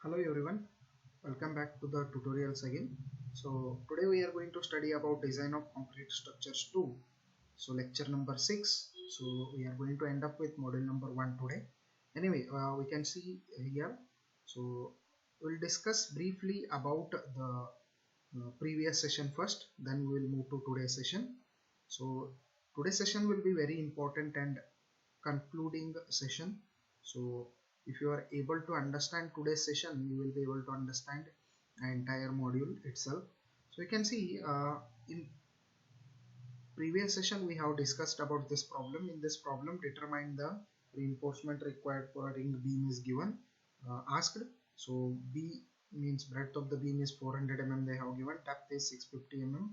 Hello everyone, welcome back to the tutorials again. So today we are going to study about design of concrete structures 2. So lecture number 6. So we are going to end up with module number 1 today. Anyway, we can see here. So we'll discuss briefly about the previous session first, then we will move to today's session. So today's session will be very important and concluding session. So if you are able to understand today's session, you will be able to understand the entire module itself. So you can see in previous session we have discussed about this problem. In this problem, determine the reinforcement required for a ring beam is given, asked. So B means breadth of the beam is 400 mm, they have given, depth is 650 mm,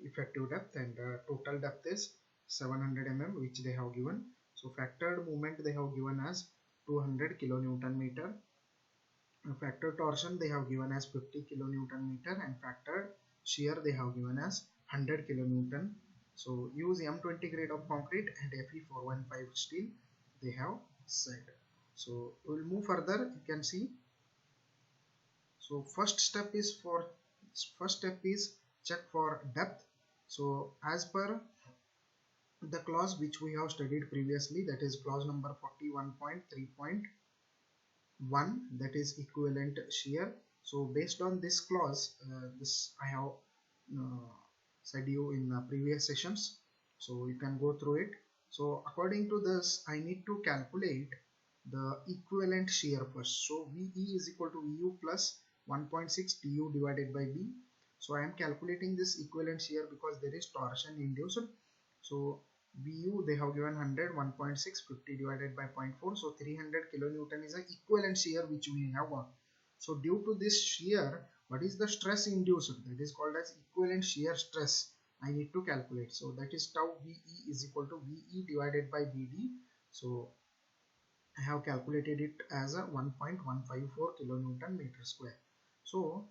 effective depth, and total depth is 700 mm, which they have given. So factored moment they have given as 200 kilonewton meter. Factored torsion they have given as 50 kilonewton meter, and factored shear they have given as 100 kilonewton. So use M20 grade of concrete and Fe415 steel they have said. So we'll move further. You can see. So first step is check for depth. So as per the clause which we have studied previously, that is clause number 41.3.1, that is equivalent shear. So based on this clause, this I have said you in previous sessions, so you can go through it. So according to this, I need to calculate the equivalent shear first. So VE is equal to VU plus 1.6 TU divided by B. So I am calculating this equivalent shear because there is torsion induced. So VU they have given 100, 1.6, 50 divided by 0.4. So 300 kilonewton is the equivalent shear which we have got. So due to this shear, what is the stress induced? That is called as equivalent shear stress. I need to calculate. So that is tau VE is equal to VE divided by BD. So I have calculated it as a 1.154 kilonewton meter square. So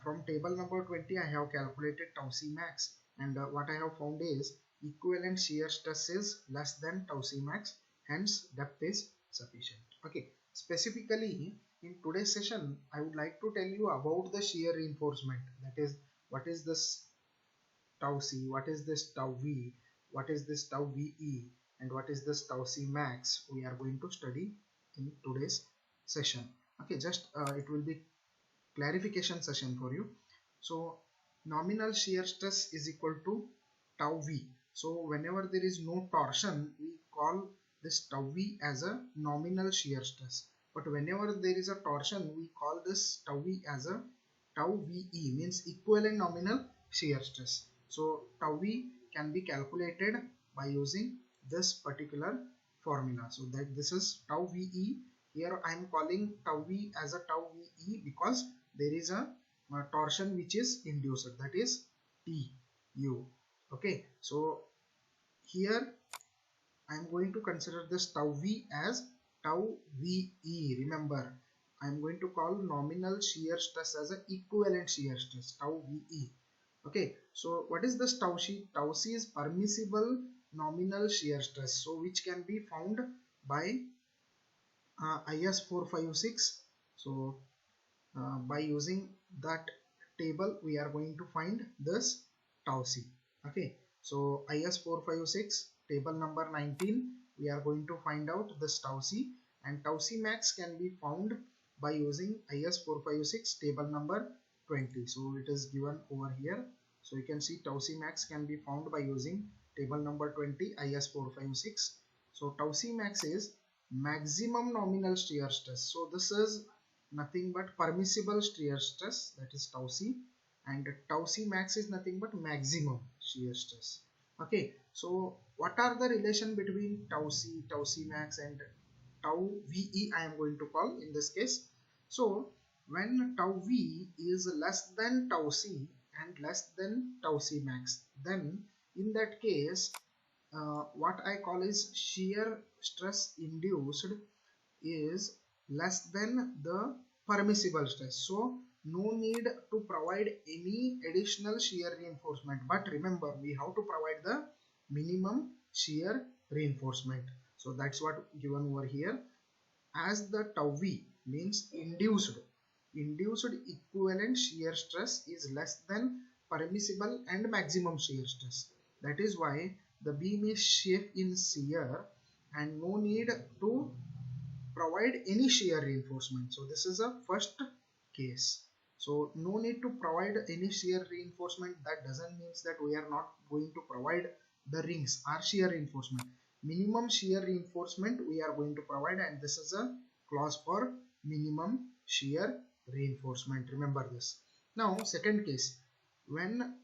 from table number 20, I have calculated tau C max, and what I have found is equivalent shear stress is less than tau C max, hence depth is sufficient. Okay, specifically in today's session, I would like to tell you about the shear reinforcement. That is, what is this tau C, what is this tau V, what is this tau VE, and what is this tau C max we are going to study in today's session. Okay, just it will be clarification session for you. So nominal shear stress is equal to tau V. So whenever there is no torsion, we call this tau V as a nominal shear stress. But whenever there is a torsion, we call this tau V as a tau VE, means equivalent nominal shear stress. So tau V can be calculated by using this particular formula. So that this is tau VE. Here I am calling tau V as a tau VE because there is a torsion which is induced, that is TU. Okay, so here I am going to consider this tau V as tau VE. Remember, I am going to call nominal shear stress as a equivalent shear stress, tau VE. Okay, so what is this tau C? Tau C is permissible nominal shear stress, so which can be found by IS 456. So by using that table, we are going to find this tau C. Okay, so IS 456 table number 19, we are going to find out this tau C, and tau C max can be found by using IS 456 table number 20. So it is given over here. So you can see tau C max can be found by using table number 20 IS 456. So tau C max is maximum nominal shear stress. So this is nothing but permissible shear stress, that is tau C, and tau C max is nothing but maximum shear stress. Okay, so what are the relation between tau C max and tau VE I am going to call in this case. So when tau V is less than tau C and less than tau C max, then in that case what I call is shear stress induced is less than the permissible stress. So no need to provide any additional shear reinforcement, but remember we have to provide the minimum shear reinforcement. So that's what given over here. As the tau V means induced equivalent shear stress is less than permissible and maximum shear stress. That is why the beam is safe in shear and no need to provide any shear reinforcement. So this is a first case. So no need to provide any shear reinforcement. That doesn't mean that we are not going to provide the rings or shear reinforcement. Minimum shear reinforcement we are going to provide, and this is a clause for minimum shear reinforcement. Remember this. Now second case, when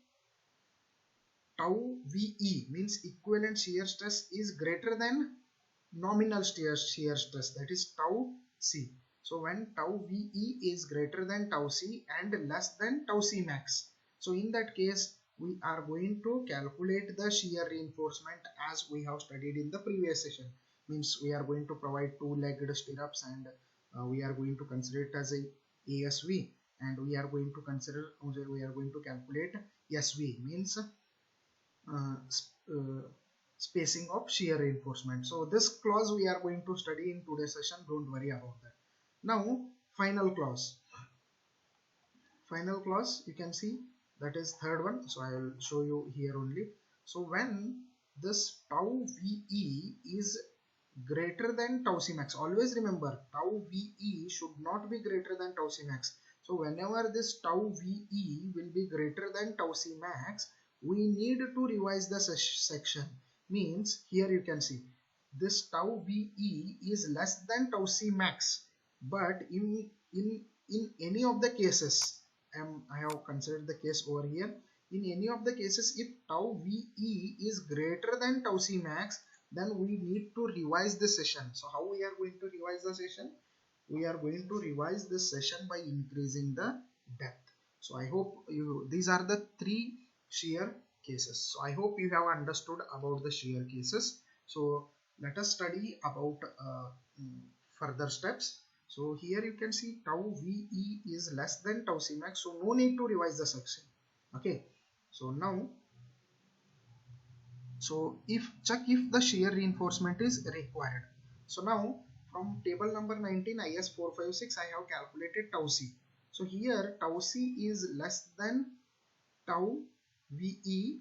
tau VE means equivalent shear stress is greater than nominal shear stress, that is tau C. So when tau VE is greater than tau C and less than tau C max, so in that case we are going to calculate the shear reinforcement as we have studied in the previous session. Means we are going to provide two-legged stirrups, and we are going to consider it as a ASV, and we are going to calculate SV, means uh, spacing of shear reinforcement. So this clause we are going to study in today's session. Don't worry about that. Now final clause. Final clause you can see, that is third one. So I will show you here only. So when this tau VE is greater than tau C max, always remember tau VE should not be greater than tau C max. So whenever this tau VE will be greater than tau C max, we need to revise the section. Means here you can see this tau VE is less than tau C max, but in any of the cases, I have considered the case over here. In any of the cases, if tau VE is greater than tau C max, then we need to revise the session. So how we are going to revise the session? We are going to revise this session by increasing the depth. So I hope these are the three shear cases. So I hope you have understood about the shear cases. So let us study about further steps. So here you can see tau VE is less than tau C max, so no need to revise the section. Okay, so now, check if the shear reinforcement is required. So now from table number 19 IS 456 I have calculated tau C. So here tau C is less than tau VE,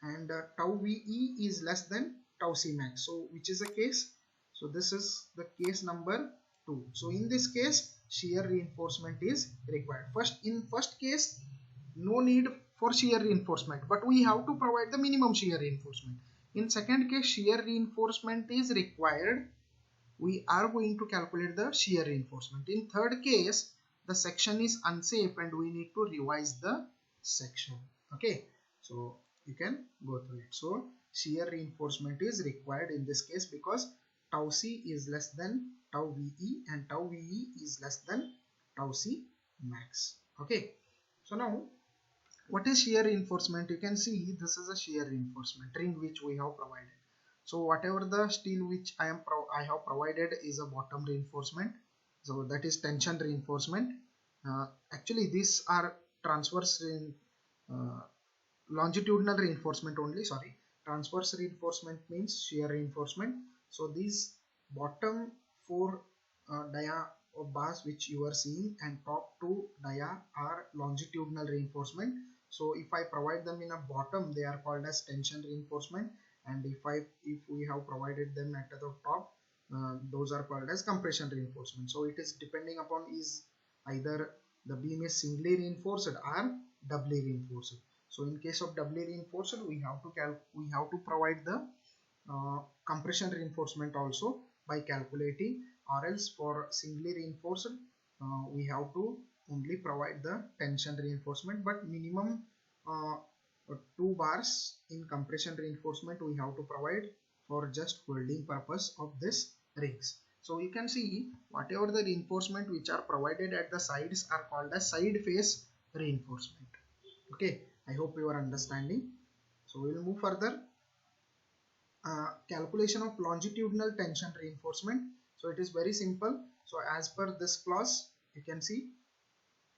and tau VE is less than tau C max. So which is the case? So this is the case number 2. So in this case shear reinforcement is required. In first case no need for shear reinforcement, but we have to provide the minimum shear reinforcement. In second case shear reinforcement is required, we are going to calculate the shear reinforcement. In third case the section is unsafe and we need to revise the section. Okay, so you can go through it. So shear reinforcement is required in this case because tau C is less than tau VE and tau VE is less than tau C max. Okay, so now what is shear reinforcement? You can see this is a shear reinforcement ring which we have provided. So whatever the steel which I have provided is a bottom reinforcement. So that is tension reinforcement. Actually these are transverse longitudinal reinforcement only. Sorry, transverse reinforcement means shear reinforcement. So these bottom four dia of bars which you are seeing and top two dia are longitudinal reinforcement. So if I provide them in a bottom, they are called as tension reinforcement, and if we have provided them at the top, those are called as compression reinforcement. So it is depending upon is either the beam is singly reinforced or doubly reinforced. So in case of doubly reinforced, we have to provide the compression reinforcement also by calculating, or else for singly reinforced we have to only provide the tension reinforcement, but minimum 2 bars in compression reinforcement we have to provide for just holding purpose of this rings. So you can see whatever the reinforcement which are provided at the sides are called as side face reinforcement. Okay, I hope you are understanding. So we will move further. Calculation of longitudinal tension reinforcement. So it is very simple. So as per this clause, you can see,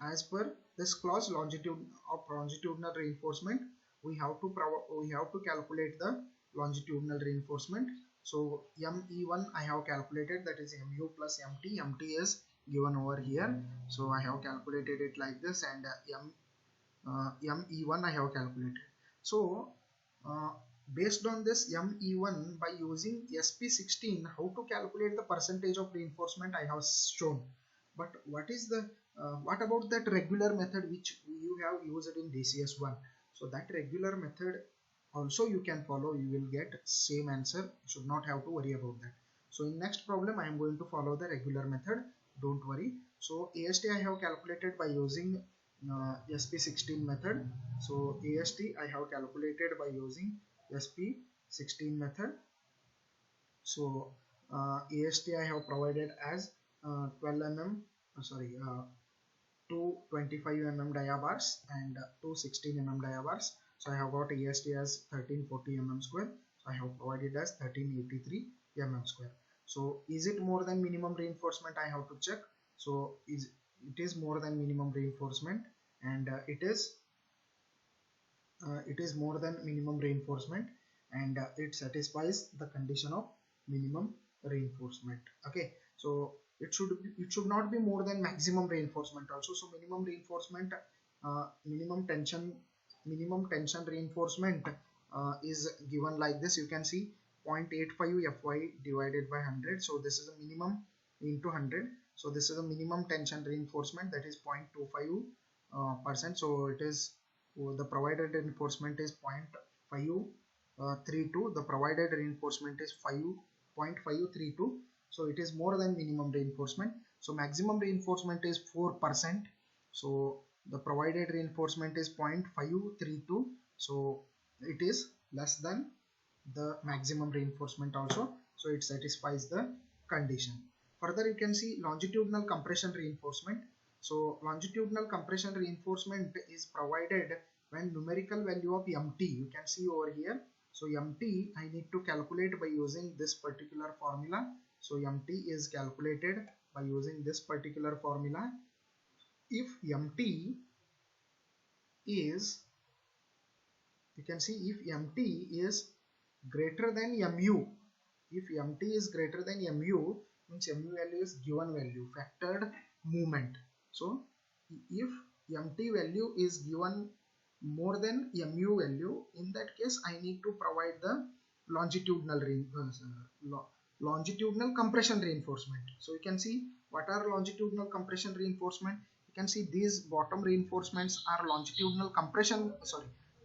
as per this clause, longitudinal reinforcement, we have to calculate the longitudinal reinforcement. So ME1 I have calculated, that is MU plus MT. MT is given over here. So I have calculated it like this, and ME1 I have calculated. So uh, based on this ME1, by using SP16, how to calculate the percentage of reinforcement I have shown. But what about that regular method which you have used in DCS1? So that regular method also you can follow, you will get same answer. You should not have to worry about that. So in next problem I am going to follow the regular method, don't worry. So AST I have calculated by using SP16 method. So AST I have calculated by using SP16 method. So AST I have provided as 12 mm, sorry, 225 mm dia bars and 216 mm dia bars. So I have got AST as 1340 mm square. So I have provided as 1383 mm square. So is it more than minimum reinforcement? I have to check. So it is more than minimum reinforcement, and it is more than minimum reinforcement, and it satisfies the condition of minimum reinforcement. Okay, so it should not be more than maximum reinforcement also. So minimum reinforcement, minimum tension reinforcement is given like this. You can see 0.85 Fy divided by 100. So this is a minimum into 100. So this is a minimum tension reinforcement, that is 0.25%. So it is, the provided reinforcement is 0.532. The provided reinforcement is 0.532. So it is more than minimum reinforcement. So maximum reinforcement is 4%. So the provided reinforcement is 0.532. So it is less than the maximum reinforcement also. So it satisfies the condition. Further, you can see longitudinal compression reinforcement. So longitudinal compression reinforcement is provided when numerical value of MT, you can see over here. So MT I need to calculate by using this particular formula. So MT is calculated by using this particular formula. If MT is, you can see, if MT is greater than MU, if MT is greater than MU, means MU value is given value, factored movement. So if MT value is given more than MU value, in that case I need to provide the longitudinal compression reinforcement. So you can see what are longitudinal compression reinforcement. You can see these bottom reinforcements are longitudinal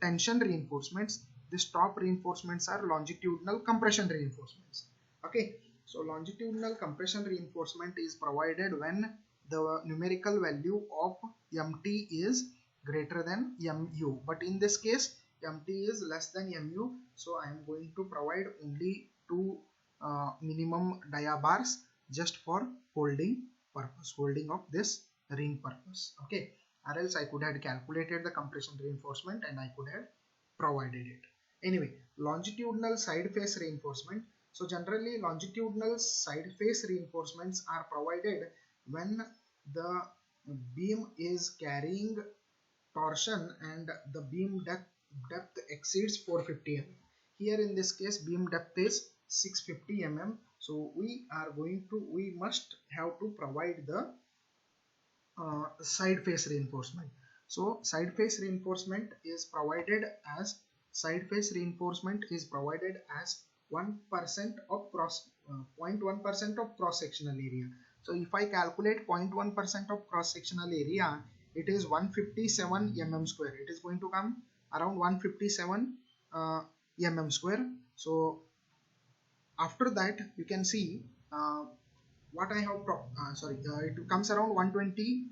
tension reinforcements. These top reinforcements are longitudinal compression reinforcements. Okay, so longitudinal compression reinforcement is provided when the numerical value of MT is greater than MU, but in this case MT is less than MU. So I am going to provide only two minimum dia bars just for holding of this ring purpose. Okay, or else I could have calculated the compression reinforcement and I could have provided it. Anyway, longitudinal side face reinforcement. So generally longitudinal side face reinforcements are provided when the beam is carrying torsion and the beam depth exceeds 450 mm. Here in this case beam depth is 650 mm. So we must have to provide the side face reinforcement. So side face reinforcement is provided as 1% of 0.1% of cross sectional area. So if I calculate 0.1% of cross sectional area, it is 157 mm square. It is going to come around 157 mm square. So after that you can see what I have it comes around 120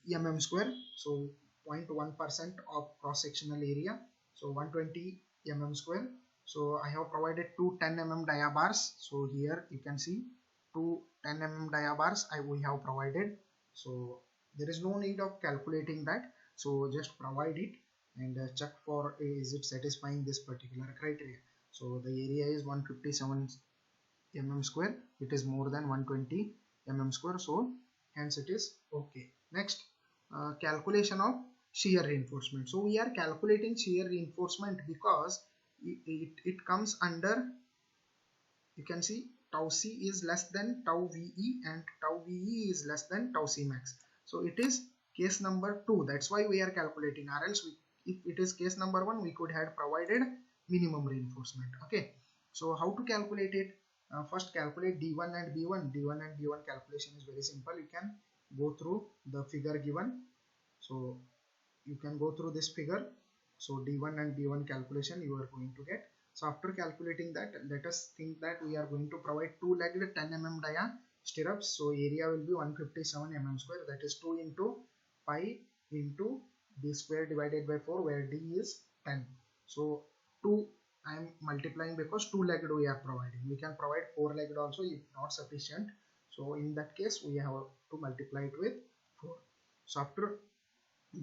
mm square. So 0.1% of cross sectional area, so 120 mm square. So I have provided two 10 mm dia bars. So here you can see two 10 mm dia bars we have provided. So there is no need of calculating that. So just provide it and check for is it satisfying this particular criteria. So the area is 157 mm square. It is more than 120 mm square. So hence it is okay. Next, calculation of shear reinforcement. So we are calculating shear reinforcement because it comes under, you can see, tau c is less than tau ve and tau ve is less than tau c max. So it is case number 2. That's why we are calculating, or else if it is case number 1, we could have provided minimum reinforcement. Okay, so how to calculate it? First calculate d1 and b1. d1 and b1 calculation is very simple. You can go through the figure given. So you can go through this figure. So d1 and b1 calculation you are going to get. So after calculating that, let us think that we are going to provide two-legged 10 mm dia stirrups. So area will be 157 mm square, that is 2 into pi into d square divided by 4, where d is 10. So 2 I am multiplying because two-legged we are providing. We can provide four-legged also if not sufficient. So in that case we have to multiply it with 4. So after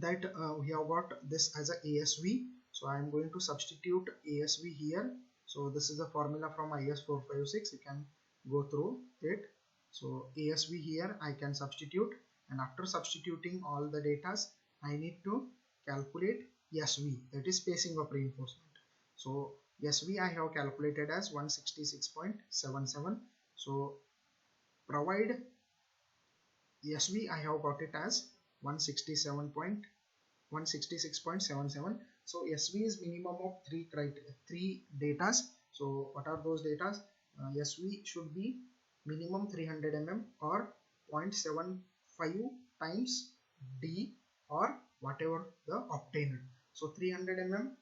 that we have got this as a ASV. So I am going to substitute ASV here. So this is the formula from IS 456. You can go through it. So ASV here I can substitute, and after substituting all the datas, I need to calculate SV, that is spacing of reinforcement. So SV I have calculated as 166.77. So provide SV I have got it as 166.77. So SV is minimum of three datas. So what are those datas? SV should be minimum 300 mm or 0.75 times D or whatever the obtained. So 300 mm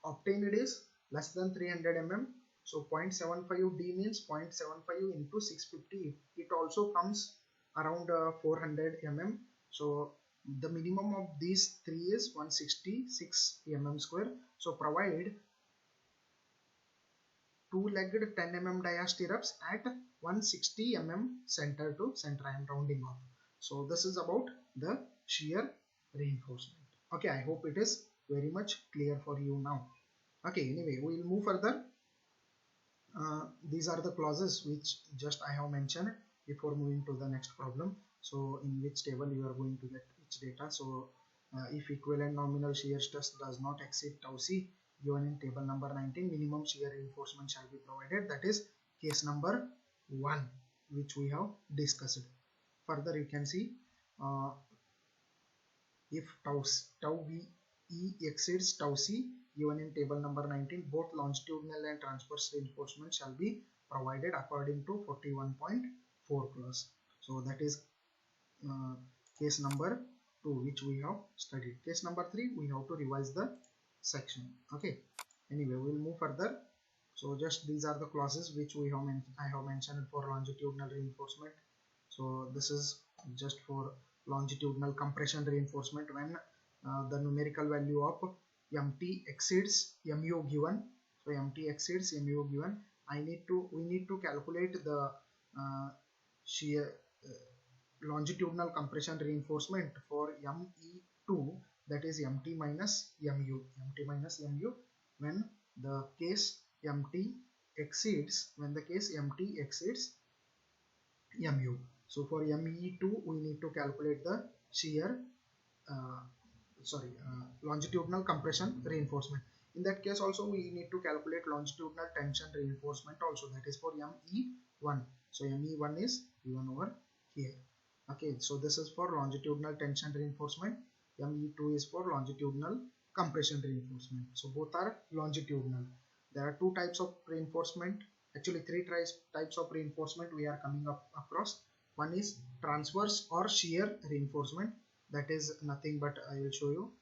obtained is less than 300 mm. So 0.75 D means 0.75 into 650. It also comes around 400 mm. So the minimum of these three is 166 mm square. So provide two-legged 10 mm dia stirrups at 160 mm center to center. I am rounding off. So this is about the shear reinforcement. Okay, I hope it is very much clear for you now. Okay, anyway, we will move further. These are the clauses which just I have mentioned before moving to the next problem. So in which table you are going to get which data. So if equivalent nominal shear stress does not exceed tau c given in table number 19, minimum shear reinforcement shall be provided. That is case number 1 which we have discussed. Further you can see if tau v exceeds tau c given in table number 19, both longitudinal and transverse reinforcement shall be provided according to 41.4 clause. So that is case number 2 which we have studied. Case number 3 we have to revise the section. Okay, anyway we will move further. So just these are the clauses which we have I have mentioned for longitudinal reinforcement. So this is just for longitudinal compression reinforcement when the numerical value of MT exceeds MU given. So MT exceeds MU given, we need to calculate the shear longitudinal compression reinforcement for ME2, that is MT minus MU. MT minus MU when the case MT exceeds MU. So for ME2 we need to calculate the shear longitudinal compression reinforcement. In that case also we need to calculate longitudinal tension reinforcement also, that is for ME1. So ME1 is given over here. Okay, so this is for longitudinal tension reinforcement. ME2 is for longitudinal compression reinforcement. So both are longitudinal. There are two types of reinforcement, actually three types of reinforcement we are coming up across. One is transverse or shear reinforcement, that is nothing but I will show you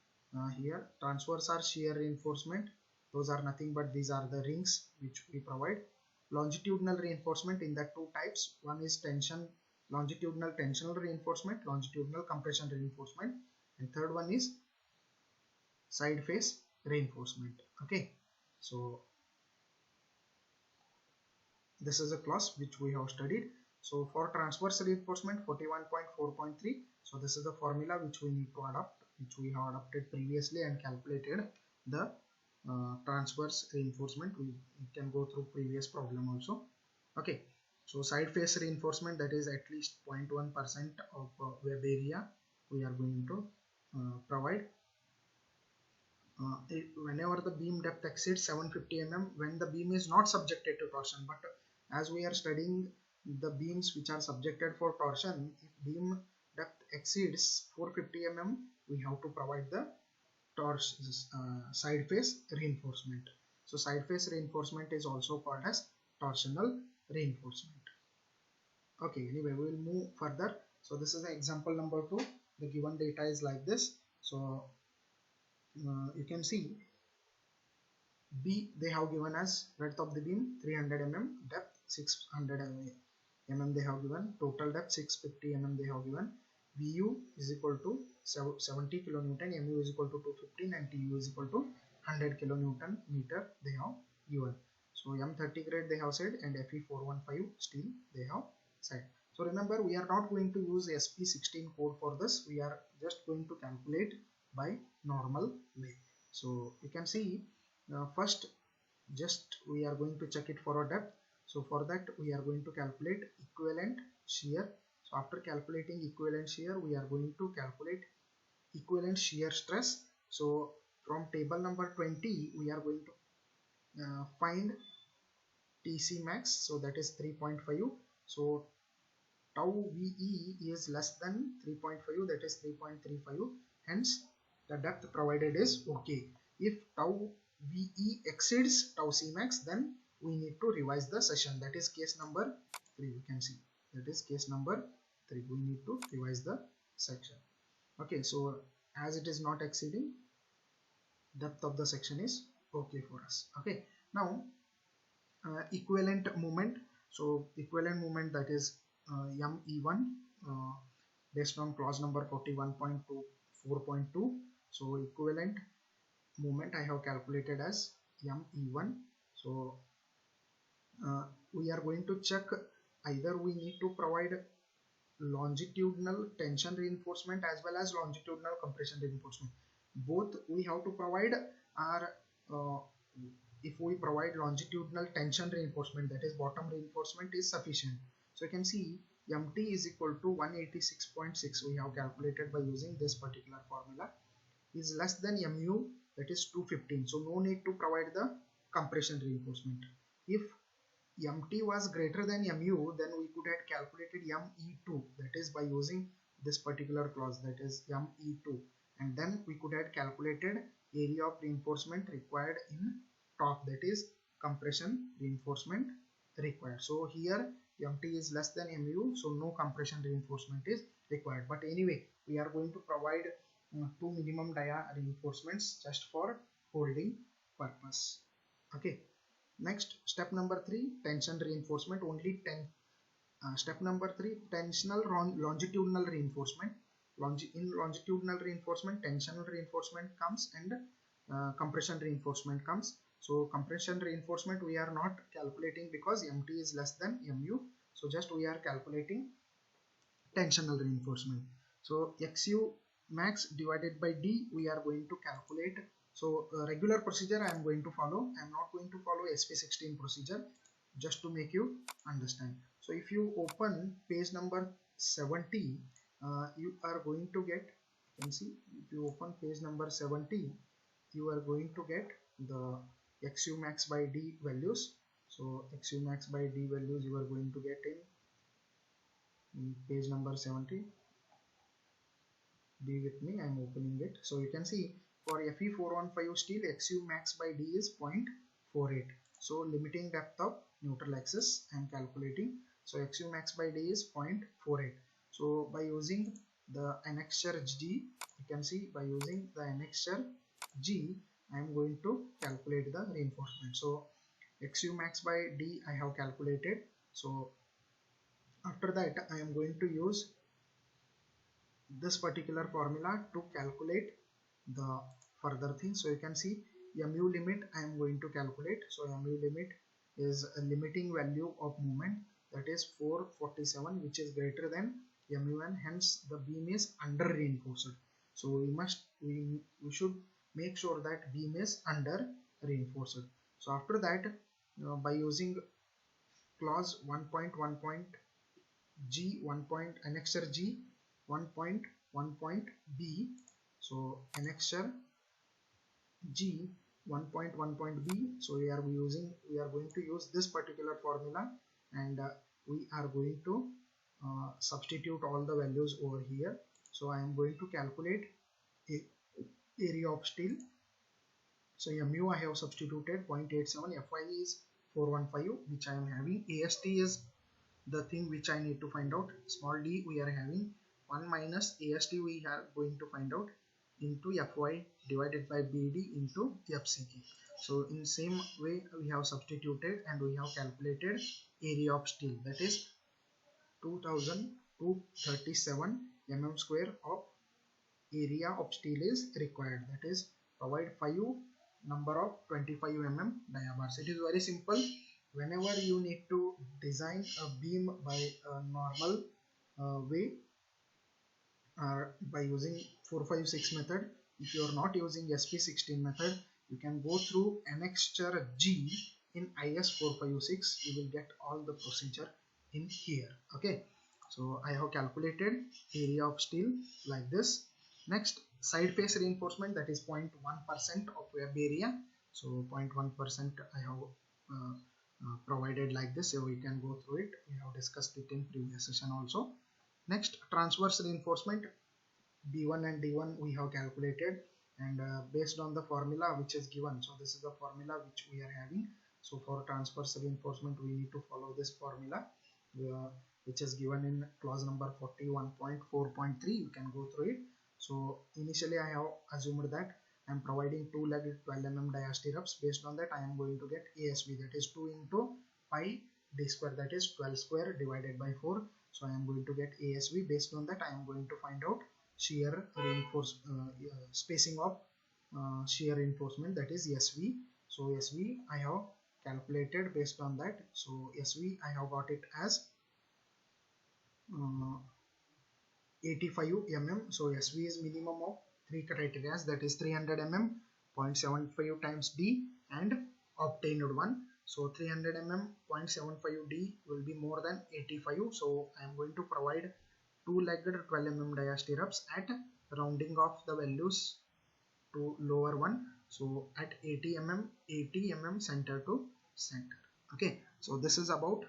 here. Transverse or shear reinforcement, those are nothing but these are the rings which we provide. Longitudinal reinforcement, in that two types, one is longitudinal tensional reinforcement, longitudinal compression reinforcement, and third one is side face reinforcement. Okay, so this is a clause which we have studied. So for transverse reinforcement 41.4.3, so this is the formula which we need to adopt, which we have adopted previously and calculated the transverse reinforcement. We can go through previous problem also. Okay, so side face reinforcement, that is at least 0.1% of web area we are going to provide. Whenever the beam depth exceeds 750 mm, when the beam is not subjected to torsion, but as we are studying the beams which are subjected for torsion, if beam depth exceeds 450 mm, we have to provide the side face reinforcement. So side face reinforcement is also called as torsional reinforcement. Okay, anyway, we will move further. So this is the example number 2. The given data is like this. So you can see B, they have given us breadth of the beam 300 mm, depth 600 mm they have given, total depth 650 mm they have given, VU is equal to 70 kilonewton, MU is equal to 215 and TU is equal to 100 kilonewton meter they have given. So M30 grade they have said and Fe415 steel they have said. So remember, we are not going to use SP16 code for this, we are just going to calculate by normal way. So you can see first just we are going to check it for a depth. So for that we are going to calculate equivalent shear. So after calculating equivalent shear, we are going to calculate equivalent shear stress. So from table number 20 we are going to find TC max, so that is 3.5. so tau VE is less than 3.5, that is 3.35, hence the depth provided is okay. If tau VE exceeds tau C max, then we need to revise the session, that is case number 3. You can see that is case number 3, we need to revise the section. Okay, so as it is not exceeding, depth of the section is okay for us. Okay, now equivalent moment. So equivalent moment, that is ME1 based on clause number 41.24.2. so equivalent moment I have calculated as ME1. So we are going to check, either we need to provide longitudinal tension reinforcement as well as longitudinal compression reinforcement. Both we have to provide are if we provide longitudinal tension reinforcement, that is bottom reinforcement, is sufficient. So you can see MT is equal to 186.6, we have calculated by using this particular formula, is less than MU, that is 215. So no need to provide the compression reinforcement. If MT was greater than MU, then we could have calculated ME2, that is by using this particular clause, that is ME2, and then we could have calculated area of reinforcement required in top, that is compression reinforcement required. So here MT is less than MU, so no compression reinforcement is required. But anyway, we are going to provide two minimum dia reinforcements just for holding purpose. Okay. Next, step number 3, tension reinforcement. Only 10. Step number 3, tensional longitudinal reinforcement. In longitudinal reinforcement, tensional reinforcement comes and compression reinforcement comes. So compression reinforcement we are not calculating because MT is less than MU. So just we are calculating tensional reinforcement. So XU max divided by D we are going to calculate. So regular procedure I am going to follow. I am not going to follow SP16 procedure, just to make you understand. So if you open page number 70, you are going to get, you can see, if you open page number 70, you are going to get the XU max by D values. So XU max by D values you are going to get in page number 70. Be with me, I am opening it. So you can see for Fe415 steel, XU max by D is 0.48. So limiting depth of neutral axis I am calculating. So XU max by D is 0.48. So by using the annexure G, you can see by using the annexure G, I am going to calculate the reinforcement. So XU max by D I have calculated. So after that I am going to use this particular formula to calculate the further thing. So you can see MU limit I am going to calculate. So MU limit is a limiting value of moment, that is 447, which is greater than MU, and hence the beam is under reinforced. So we should make sure that beam is under reinforced. So after that by using clause 1.1.G, annexure G 1.1.B, so annexure G 1.1.B, so we are going to use this particular formula and we are going to substitute all the values over here. So I am going to calculate a area of steel. So mu I have substituted 0.87, Fy is 415 which I am having, AST is the thing which I need to find out, small d we are having 1 minus AST we are going to find out into Fy divided by BD into FCK. So in same way we have substituted and we have calculated area of steel, that is 2237 mm square of area of steel is required, that is provide 5 number of 25 mm dia bars. It is very simple. Whenever you need to design a beam by a normal way, by using 456 method, if you are not using SP16 method, you can go through annexure G in IS 456. You will get all the procedure in here. Okay, so I have calculated area of steel like this. Next, side face reinforcement, that is 0.1% of web area. So 0.1% I have provided like this, so we can go through it. We have discussed it in previous session also. Next, transverse reinforcement, B1 and D1 we have calculated, and based on the formula which is given. So this is the formula which we are having. So for transverse reinforcement we need to follow this formula which is given in clause number 41.4.3. You can go through it. So initially I have assumed that I am providing 2-legged 12 mm dia stirrups. Based on that I am going to get ASB, that is 2 into pi d square, that is 12 square divided by 4. So I am going to get ASB. Based on that I am going to find out shear spacing of shear reinforcement, that is SV. So SV I have calculated based on that. So SV I have got it as 85 mm. So SV is minimum of 3 criteria, that is 300 mm, 0.75 times D and obtained one. So 300 mm 0.75 D will be more than 85. So I am going to provide 2-legged 12 mm dia stirrups at rounding off the values to lower one. So at 80 mm center to center. Okay, so this is about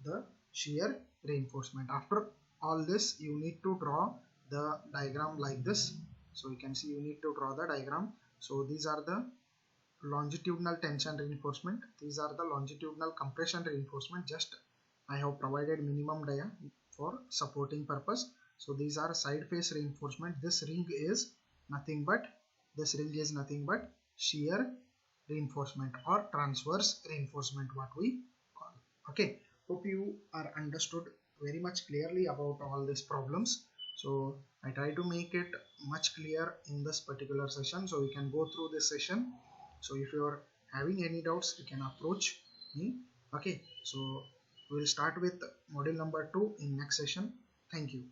the shear reinforcement. After all this you need to draw the diagram like this. So you can see you need to draw the diagram. So these are the longitudinal tension reinforcement, these are the longitudinal compression reinforcement. Just I have provided minimum dia for supporting purpose. So these are side face reinforcement. This ring is nothing but shear reinforcement or transverse reinforcement, what we call. Okay, hope you are understood very much clearly about all these problems. So I try to make it much clear in this particular session, so we can go through this session. So if you are having any doubts you can approach me. Okay, so we'll start with module number 2 in next session. Thank you.